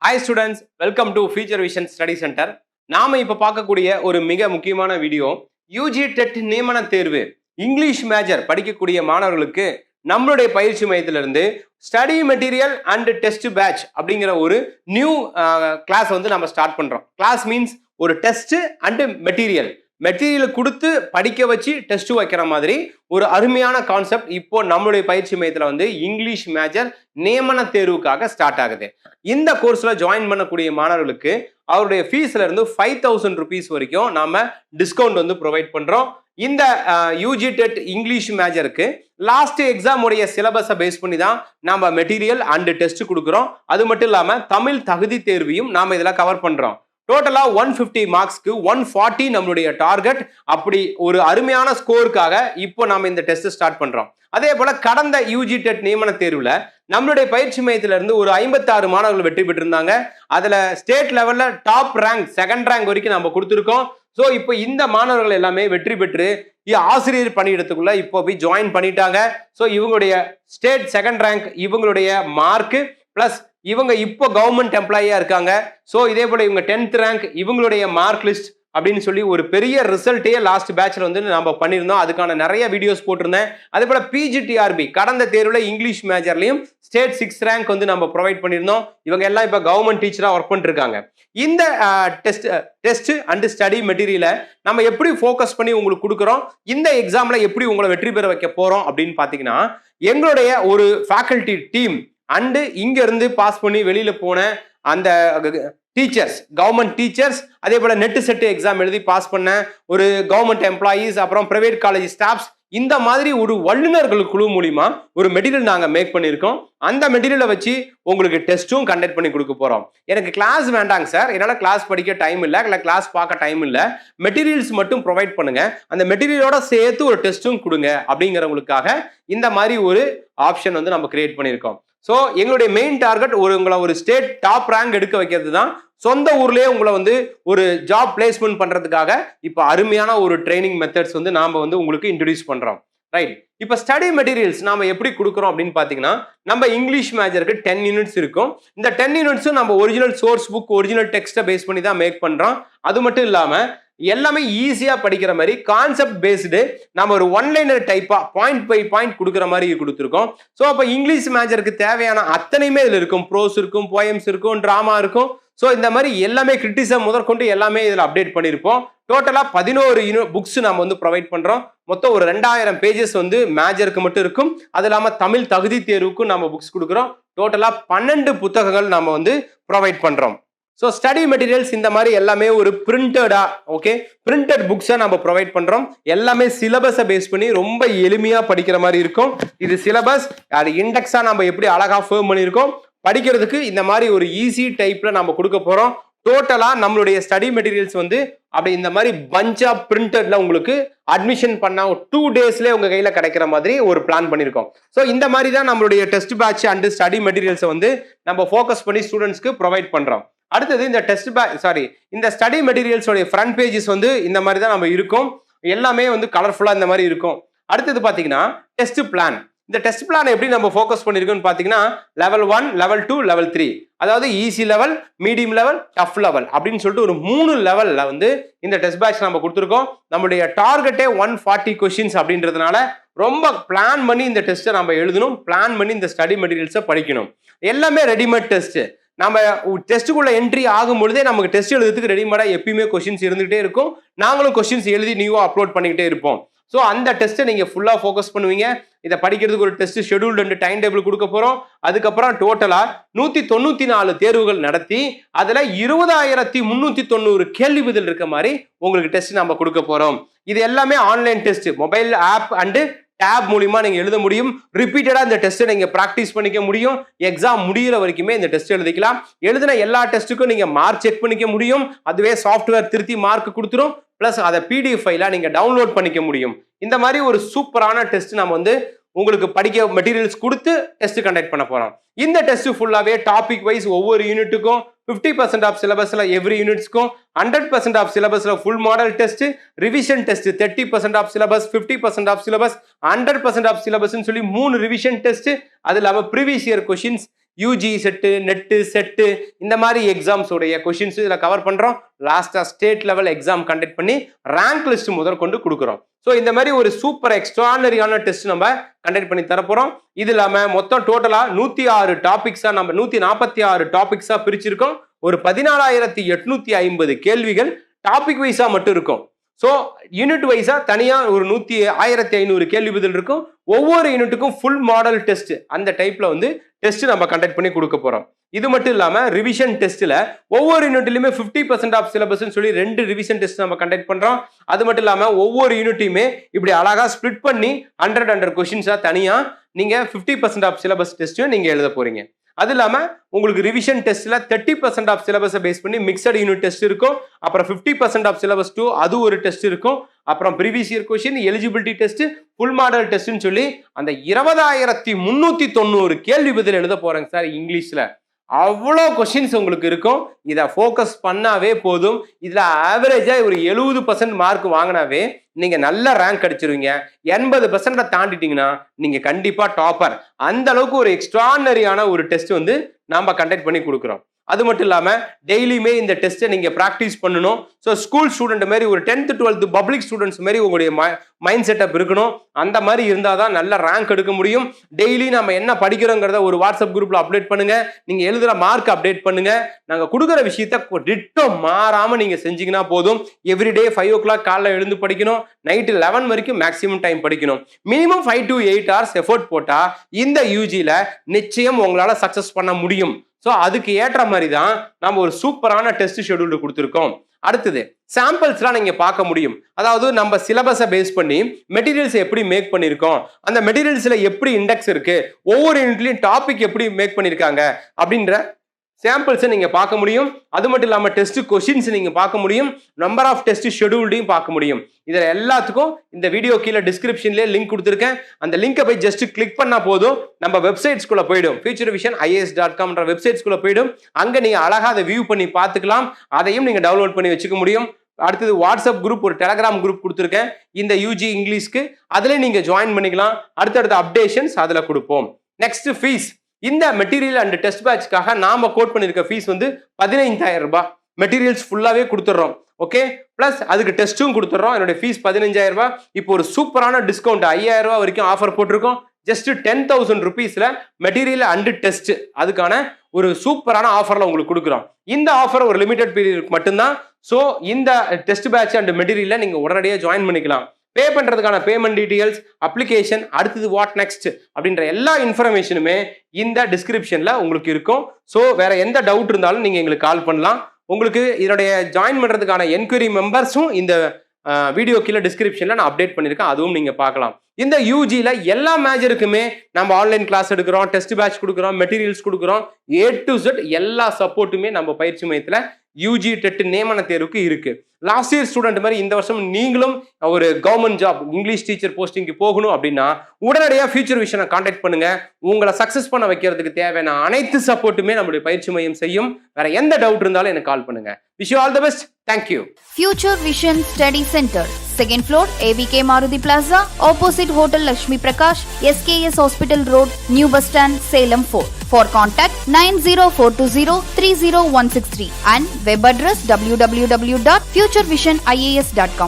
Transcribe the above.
Hi students, welcome to future vision study centre. நாம இப்ப பார்க்கக்கூடிய ஒரு மிக முக்கியமான வீடியோ யூஜி டெட் நியமன தேர்வு இங்கிலீஷ் மேஜர் படிக்கக்கூடிய மாணவர்களுக்கு நம்மளுடைய பயிற்சி மையத்திலிருந்து study material and test batch அப்படிங்கிற ஒரு நியூ கிளாஸ் வந்து நம்ம ஸ்டார்ட் பண்றோம். கிளாஸ் மீன்ஸ் ஒரு டெஸ்ட் அண்ட் மெட்டீரியல் கொடுத்து படிக்க வச்சு டெஸ்ட் வைக்கிற மாதிரி ஒரு அருமையான கான்செப்ட் இப்போ நம்மளுடைய பயிற்சி மையத்தில் வந்து இங்கிலீஷ் மேஜர் நியமன தேர்வுக்காக ஸ்டார்ட் ஆகுது. இந்த கோர்ஸ்ல ஜாயின் பண்ணக்கூடிய மாணவர்களுக்கு அவருடைய ஃபீஸ்ல இருந்து 5000 rupees வரைக்கும் நாம டிஸ்கவுண்ட் வந்து ப்ரொவைட் பண்றோம். இந்த யூஜி டெட் இங்கிலீஷ் மேஜருக்கு லாஸ்ட் எக்ஸாம் உடைய சிலபஸை பேஸ் பண்ணி தான் நாம மெட்டீரியல் அண்ட் டெஸ்ட் கொடுக்குறோம். அது மட்டும் இல்லாம தமிழ் தகுதி தேர்வையும் நாம இதெல்லாம் கவர் பண்றோம். டோட்டலா 150 மார்க்ஸ்க்கு 140 நம்மளுடைய டார்கெட். அப்படி ஒரு அருமையான ஸ்கோருக்காக இப்போ நாம இந்த டெஸ்ட் ஸ்டார்ட் பண்றோம். அதே போல கடந்த யூஜி டெட் நியமன தேர்வுல நம்மளுடைய பயிற்சி மையத்தில இருந்து ஒரு 56 மாணவர்கள் வெற்றி பெற்றிருந்தாங்க. அதுல ஸ்டேட் லெவல்ல டாப் ரேங்க், செகண்ட் ரேங்க் வரைக்கும் நம்ம கொடுத்துருக்கோம். ஸோ இப்போ இந்த மாணவர்கள் எல்லாமே வெற்றி பெற்று ஆசிரியர் பணியிடத்துக்குள்ள இப்போ போய் ஜாயின் பண்ணிட்டாங்க. ஸோ இவங்களுடைய ஸ்டேட் செகண்ட் ரேங்க், இவங்களுடைய மார்க் பிளஸ் இவங்க இப்போ கவர்மெண்ட் எம்ப்ளாயியா இருக்காங்க. ஸோ இதே போல இவங்க 10th ரேங்க், இவங்களுடைய மார்க் லிஸ்ட் அப்படின்னு சொல்லி ஒரு பெரிய ரிசல்ட்டையே லாஸ்ட் பேட்ச்ல வந்து நம்ம பண்ணியிருந்தோம். அதுக்கான நிறைய வீடியோஸ் போட்டிருந்தேன். அதே போல பிஜிடிஆர்பி கடந்த தேர்வுல இங்கிலீஷ் மேஜர்லையும் ஸ்டேட் 6th ரேங்க் வந்து நம்ம ப்ரொவைட் பண்ணியிருந்தோம். இவங்க எல்லாம் இப்போ கவர்மெண்ட் டீச்சரா ஒர்க் பண்ணிட்டு இருக்காங்க. இந்த டெஸ்ட் அண்ட் ஸ்டடி மெட்டீரியலை நம்ம எப்படி ஃபோக்கஸ் பண்ணி உங்களுக்கு கொடுக்குறோம், இந்த எக்ஸாம்ல எப்படி உங்களை வெற்றி பெற வைக்க போறோம் அப்படின்னு பாத்தீங்கன்னா, எங்களுடைய ஒரு ஃபேக்கல்டி டீம் அண்டு இங்க இருந்து பாஸ் பண்ணி வெளியில போன அந்த டீச்சர்ஸ், கவர்மெண்ட் டீச்சர்ஸ், அதே போல நெட் செட் எக்ஸாம் எழுதி பாஸ் பண்ண ஒரு கவர்மெண்ட் எம்ப்ளாயீஸ், அப்புறம் பிரைவேட் காலேஜ் ஸ்டாஃப்ஸ், இந்த மாதிரி ஒரு வல்லுநர்கள் குழு மூலியமா ஒரு மெட்டீரியல் நாங்க மேக் பண்ணியிருக்கோம். அந்த மெட்டீரியலை வச்சு உங்களுக்கு டெஸ்ட்டும் கண்டக்ட் பண்ணி கொடுக்க போறோம். எனக்கு கிளாஸ் வேண்டாங்க சார், என்னால கிளாஸ் படிக்க டைம் இல்லை, இல்லை கிளாஸ் பார்க்க டைம் இல்லை, மெட்டீரியல்ஸ் மட்டும் ப்ரொவைட் பண்ணுங்க, அந்த மெட்டீரியலோட சேர்த்து ஒரு டெஸ்ட்டும் கொடுங்க அப்படிங்கிறவங்களுக்காக இந்த மாதிரி ஒரு ஆப்ஷன் வந்து நம்ம கிரியேட் பண்ணியிருக்கோம். ஸோ எங்களுடைய மெயின் டார்கெட் உங்களை ஒரு ஸ்டேட் டாப் ரேங்க் எடுக்க வைக்கிறது தான். சொந்த ஊர்லயே உங்களை வந்து ஒரு ஜாப் பிளேஸ்மெண்ட் பண்றதுக்காக இப்போ அருமையான ஒரு ட்ரைனிங் மெத்தட்ஸ் வந்து நாம வந்து உங்களுக்கு இன்ட்ரடியூஸ் பண்றோம். ரைட், இப்போ ஸ்டடி மெட்டீரியல்ஸ் நாம எப்படி கொடுக்குறோம் அப்படின்னு பாத்தீங்கன்னா, நம்ம இங்கிலீஷ் மேஜருக்கு 10 யூனிட்ஸ் இருக்கும். இந்த 10 யூனிட்ஸும் நம்ம ஒரிஜினல் சோர்ஸ் புக், ஒரிஜினல் டெக்ஸ்ட்டை பேஸ் பண்ணி தான் மேக் பண்றோம். அது மட்டும் இல்லாம எல்லாமே ஈஸியா படிக்கிற மாதிரி கான்செப்ட் பேஸ்டு நம்ம ஒரு ஒன்லைனர் டைப்பா பாயிண்ட் பை பாயிண்ட் கொடுக்குற மாதிரி கொடுத்துருக்கோம். ஸோ அப்போ இங்கிலீஷ் மேஜருக்கு தேவையான அத்தனையுமே இதில் இருக்கும். ப்ரோஸ் இருக்கும், போயம்ஸ் இருக்கும், டிராமா இருக்கும். ஸோ இந்த மாதிரி எல்லாமே கிரிட்டிசம் முதற்கொண்டு எல்லாமே இதில் அப்டேட் பண்ணியிருப்போம். டோட்டலா 11 புக்ஸ் நம்ம வந்து ப்ரொவைட் பண்றோம். மொத்தம் ஒரு 2000 பேஜஸ் வந்து மேஜருக்கு மட்டும் இருக்கும். அது இல்லாம தமிழ் தகுதி தேர்வுக்கும் நம்ம புக்ஸ் கொடுக்குறோம். டோட்டலா 12 புத்தகங்கள் நம்ம வந்து ப்ரொவைட் பண்றோம். ஸோ ஸ்டடி மெட்டீரியல்ஸ் இந்த மாதிரி எல்லாமே ஒரு பிரிண்டடா, ஓகே, பிரிண்டட் புக்ஸை நம்ம ப்ரொவைட் பண்றோம். எல்லாமே சிலபஸை பேஸ் பண்ணி ரொம்ப எளிமையா படிக்கிற மாதிரி இருக்கும். இது சிலபஸ், அது இண்டெக்ஸா நம்ம எப்படி அழகா ஃபேம் பண்ணியிருக்கோம். படிக்கிறதுக்கு இந்த மாதிரி ஒரு ஈஸி டைப்ல நம்ம கொடுக்க போறோம். டோட்டலா நம்மளுடைய ஸ்டடி மெட்டீரியல்ஸ் வந்து அப்படி இந்த மாதிரி பஞ்சா பிரிண்டட்ல உங்களுக்கு அட்மிஷன் பண்ண 2 டேஸ்ல உங்க கையில கிடைக்கிற மாதிரி ஒரு பிளான் பண்ணிருக்கோம். ஸோ இந்த மாதிரி தான் நம்மளுடைய டெஸ்ட் பேட்ச் அண்ட் ஸ்டடி மெட்டீரியல்ஸை வந்து நம்ம ஃபோக்கஸ் பண்ணி ஸ்டூடெண்ட்ஸ்க்கு ப்ரொவைட் பண்றோம். அடுத்தது இந்த இந்த ஸ்டடி மெட்டீரியல்ஸோட ஃப்ரண்ட் பேஜஸ் வந்து இந்த மாதிரி தான் நம்ம இருக்கும். எல்லாமே வந்து கலர்ஃபுல்லா இந்த மாதிரி இருக்கும். அடுத்தது பாத்தீங்கன்னா டெஸ்ட் பிளான். இந்த டெஸ்ட் பிளான் எப்படி நம்ம ஃபோக்கஸ் பண்ணிருக்கோம்னு பாத்தீங்கன்னா, லெவல் 1, லெவல் 2, லெவல் 3, அதாவது easy level, medium level, tough level அப்படின்னு சொல்லிட்டு ஒரு 3 லெவல்ல வந்து இந்த டெஸ்ட் பேட்ச் நம்ம கொடுத்துருக்கோம். நம்மளுடைய டார்கெட்டே 140 கொஸ்டின்ஸ் அப்படின்றதுனால ரொம்ப பிளான் பண்ணி இந்த டெஸ்ட்டை நம்ம எழுதணும், பிளான் பண்ணி இந்த ஸ்டடி மெட்டீரியல்ஸை படிக்கணும். எல்லாமே ரெடிமேட் டெஸ்ட். நம்ம டெஸ்ட்டுக்குள்ள என்ட்ரி ஆகும் பொழுதே நமக்கு டெஸ்ட் எழுதுறதுக்கு ரெடிமேடா எப்பயுமே கொஸ்டின்ஸ் இருந்துகிட்டே இருக்கும். நாங்களும் கொஸ்டின்ஸ் எழுதி நியூவா அப்லோட் பண்ணிக்கிட்டே இருப்போம். ஸோ அந்த டெஸ்ட்டை நீங்க ஃபுல்லா ஃபோக்கஸ் பண்ணுவீங்க. இதை படிக்கிறதுக்கு ஒரு test schedule and time table கொடுக்க போறோம். அதுக்கப்புறம் டோட்டலா 194 தேர்வுகள் நடத்தி அதுல 20,390 கேள்வி பதில் இருக்க மாதிரி உங்களுக்கு டெஸ்ட் நம்ம கொடுக்க போறோம். இது எல்லாமே online test, mobile app and tab மூலியமா நீங்க எழுத முடியும். ரிப்பீட்டடா இந்த டெஸ்ட்டை நீங்க பிராக்டிஸ் பண்ணிக்க முடியும். எக்ஸாம் முடிகிற வரைக்குமே இந்த டெஸ்ட் எழுதிக்கலாம். எழுதின எல்லா டெஸ்ட்டுக்கும் நீங்க மார்க் செக் பண்ணிக்க முடியும். அதுவே சாஃப்ட்வேர் திருத்தி மார்க் கொடுத்துரும். பிளஸ் அதை பிடிஎஃப் ஃபைலா நீங்க டவுன்லோட் பண்ணிக்க முடியும். இந்த மாதிரி ஒரு சூப்பரான டெஸ்ட் நம்ம வந்து உங்களுக்கு படிக்க மெட்டீரியல்ஸ் கொடுத்து டெஸ்ட் கண்டக்ட் பண்ண போறோம். இந்த டெஸ்ட் ஃபுல்லாவே டாபிக் வைஸ் ஒவ்வொரு யூனிட்டுக்கும் 50% ஆஃப் சிலபஸ்ல எவ்ரி யூனிட்ஸ்க்கும் 100% ஆஃப் சிலபஸ்ல full model test, revision test 30% of syllabus, 50% of syllabus, 100% of சிலபஸ்ன்னு சொல்லி 3 ரிவிஷன் டெஸ்ட், அது இல்லாம previous year questions UG SET, NET, SET இந்த மாதிரி எக்ஸாம்ஸ் உடைய கொஸ்டின்ஸ் இதில் கவர் பண்றோம். லாஸ்டா ஸ்டேட் லெவல் எக்ஸாம் கண்டக்ட் பண்ணி ரேங்க் லிஸ்ட் முதற்கொண்டு கொடுக்குறோம். ஸோ இந்த மாதிரி ஒரு சூப்பர் எக்ஸ்ட்ரானரியான டெஸ்ட் நம்ம கண்டக்ட் பண்ணி தரப்போறோம். இது இல்லாம மொத்தம் டோட்டலா 106 டாபிக்ஸா நம்ம 146 டாபிக்ஸா பிரிச்சிருக்கோம். ஒரு 14,850 கேள்விகள் டாபிக் வைஸா மட்டும் இருக்கும். ஸோ யூனிட் வைஸா தனியா ஒரு 1,500 கேள்வி பதில் இருக்கும். ஒவ்வொரு யூனிட்டுக்கும் ஃபுல் மாடல் டெஸ்ட் அந்த டைப்ல வந்து டெஸ்ட் நம்ம கண்டக்ட் பண்ணி கொடுக்க போறோம். இது மட்டும் இல்லாம ரிவிஷன் டெஸ்ட்ல ஒவ்வொரு யூனிட்லயுமே 50% ஆஃப் சிலபஸ் சொல்லி 2 ரிவிஷன் டெஸ்ட் நம்ம கண்டக்ட் பண்றோம். அது மட்டும் இல்லாம ஒவ்வொரு யூனிட்டையுமே இப்படி அழகா ஸ்பிளிட் பண்ணி 100 கொஸ்டின்ஸா தனியா நீங்க 50% ஆஃப் சிலபஸ் டெஸ்ட்டும் நீங்க எழுத போறீங்க. அது இல்லாம உங்களுக்கு ரிவிஷன் டெஸ்ட்ல 30% ஆஃப் சிலபஸை பேஸ் பண்ணி மிக்சட் யூனிட் டெஸ்ட் இருக்கும். அப்புறம் 50% ஆஃப் சிலபஸ் 2 அது ஒரு டெஸ்ட் இருக்கும். அப்புறம் previous year question, eligibility test, full model டெஸ்ட்னு சொல்லி அந்த 20,390 கேள்வி பதில் எழுத போறேங்க சார் இங்கிலீஷ்ல. அவ்வளோ கொஸ்டின்ஸ் உங்களுக்கு இருக்கும். இதை ஃபோக்கஸ் பண்ணாவே போதும். இதுல ஆவரேஜா ஒரு 70% மார்க் வாங்கினாவே நீங்க நல்ல ரேங்க் அடிச்சிருவீங்க. 80% தாண்டிட்டீங்கன்னா நீங்க கண்டிப்பா டாப்பர். அந்த அளவுக்கு ஒரு எக்ஸ்ட்ரானரியான ஒரு டெஸ்ட் வந்து நாம கண்டக்ட் பண்ணி கொடுக்குறோம். அது மட்டும் இல்லாம டெய்லியுமே இந்த டெஸ்ட்டை நீங்க பிராக்டிஸ் பண்ணணும். ஸோ ஸ்கூல் ஸ்டூடெண்ட் மாதிரி ஒரு 10th 12th பப்ளிக் ஸ்டூடெண்ட்ஸ் மாதிரி உங்களுடைய மைண்ட் செட்டப் இருக்கணும். அந்த மாதிரி இருந்தால் தான் நல்ல ரேங்க் எடுக்க முடியும். டெய்லி நம்ம என்ன படிக்கிறோங்கிறத ஒரு வாட்ஸ்அப் குரூப்ல அப்டேட் பண்ணுங்க. நீங்க எழுதுற மார்க் அப்டேட் பண்ணுங்க. நாங்க கொடுக்குற விஷயத்த டிட்டோ மாறாம நீங்க செஞ்சீங்கன்னா போதும். எவ்ரிடே 5 o'clock காலைல எழுந்து படிக்கணும். நைட்டு 11 வரைக்கும் மேக்ஸிமம் டைம் படிக்கணும். மினிமம் 5 to 8 hours எஃபோர்ட் போட்டா இந்த யூஜில நிச்சயம் உங்களால சக்சஸ் பண்ண முடியும். ஸோ அதுக்கு ஏற்ற மாதிரி தான் நம்ம ஒரு சூப்பரான டெஸ்ட் ஷெட்யூல் கொடுத்துருக்கோம். அடுத்தது சாம்பிள்ஸ்லாம் நீங்க பார்க்க முடியும். அதாவது நம்ம சிலபஸை பேஸ் பண்ணி மெட்டீரியல்ஸ் எப்படி மேக் பண்ணியிருக்கோம், அந்த மெட்டீரியல்ஸ்ல எப்படி இண்டெக்ஸ் இருக்கு, ஒவ்வொரு யூனிட்லயும் டாபிக் எப்படி மேக் பண்ணியிருக்காங்க அப்படின்ற சாம்பிள்ஸை நீங்க பார்க்க முடியும். அது மட்டும் இல்லாம டெஸ்ட் கொஸ்டின்ஸ் நீங்க பார்க்க முடியும். நம்பர் ஆஃப் டெஸ்ட் ஷெட்யூல்டையும் பார்க்க முடியும். இதுல எல்லாத்துக்கும் இந்த வீடியோ கீழே டிஸ்கிரிப்ஷன்லேயே லிங்க் கொடுத்துருக்கேன். அந்த லிங்கை போய் ஜஸ்ட் கிளிக் பண்ணா போதும் நம்ம வெப்சைட்ஸ்குள்ள போயிடும். futurevision.is.com வெப்சைட்ஸ்குள்ள போயிடும். அங்க நீங்க அழகா அதை வியூ பண்ணி பார்த்துக்கலாம். அதையும் நீங்க டவுன்லோட் பண்ணி வச்சுக்க முடியும். அடுத்தது வாட்ஸ்அப் குரூப், ஒரு டெலகிராம் குரூப் கொடுத்துருக்கேன் இந்த யூஜி இங்கிலீஷ்க்கு. அதுல நீங்க ஜாயின் பண்ணிக்கலாம். அடுத்தடுத்த அப்டேஷன்ஸ் அதுல கொடுப்போம். Next fees. இந்த மெட்டீரியல் அண்ட் டெஸ்ட் பேட்ச்க்காக நாம கோட் பண்ணிருக்க ஃபீஸ் வந்து 15,000 ரூபாய். மெட்டீரியல்ஸ் ஃபுல்லாவே கொடுத்துட்றோம். ஓகே, பிளஸ் அதுக்கு டெஸ்ட்டும் கொடுத்துட்றோம். என்னுடைய ஃபீஸ் 15,000 ரூபாய். இப்போ ஒரு சூப்பரான டிஸ்கவுண்ட் 5,000 ரூபாய் வரைக்கும் ஆஃபர் போட்டிருக்கோம். ஜஸ்ட் 10,000 rupeesல மெட்டீரியல் அண்ட் டெஸ்ட் அதுக்கான ஒரு சூப்பரான ஆஃபர்ல உங்களுக்கு கொடுக்குறோம். இந்த ஆஃபர் ஒரு லிமிடெட் பீரியட் மட்டும்தான். ஸோ இந்த டெஸ்ட் பேட்ச் அண்ட் மெட்டீரியலை நீங்க உடனடியாக ஜாயின் பண்ணிக்கலாம். பே பண்றதுக்கான பேமெண்ட் டீடைல்ஸ், அப்ளிகேஷன், அடுத்தது வாட் நெக்ஸ்ட் அப்படின்ற எல்லா இன்ஃபர்மேஷனுமே இந்த டிஸ்கிரிப்ஷன்ல உங்களுக்கு இருக்கும். ஸோ வேற எந்த டவுட் இருந்தாலும் நீங்க எங்களுக்கு கால் பண்ணலாம். உங்களுக்கு இதனுடைய ஜாயின் பண்றதுக்கான என்கொயரி மெம்பர்ஸும் இந்த வீடியோ கீழே டிஸ்கிரிப்ஷன்ல நான் அப்டேட் பண்ணியிருக்கேன். அதுவும் நீங்க பார்க்கலாம். இந்த யூஜில எல்லா மேஜருக்குமே நம்ம ஆன்லைன் கிளாஸ் எடுக்கிறோம், டெஸ்ட் பேட்ச் கொடுக்குறோம், மெட்டீரியல்ஸ் கொடுக்குறோம். A to Z எல்லா சப்போர்ட்டுமே நம்ம பயிற்சி மையத்தில் யூஜி டெட் நியமன தேர்வுக்கு இருக்கு. லாஸ்ட் இயர் ஸ்டூடெண்ட் மாதிரி இந்த வருஷம் நீங்களும் ஒரு கவர்மெண்ட் ஜாப் இங்கிலீஷ் டீச்சர் போஸ்டிங்க்கு போகணும் அப்படின்னா உடனடியாக ஃபியூச்சர் விஷனை கான்டாக்ட் பண்ணுங்க. உங்களை சக்சஸ் பண்ண வைக்கிறதுக்கு தேவையான அனைத்து சப்போர்ட்டுமே நம்மளுடைய பயிற்சி மையம் செய்யும். வேற எந்த டவுட் இருந்தாலும் எனக்கு கால் பண்ணுங்க. Wish you all the best. Thank you. Future Vision Study Center, second floor, AVK Maruti Plaza, opposite Hotel Lakshmi Prakash, SKS Hospital Road, New Bus Stand, Salem 4. For contact 90420 30163 and web address www.futurevision.ias.com.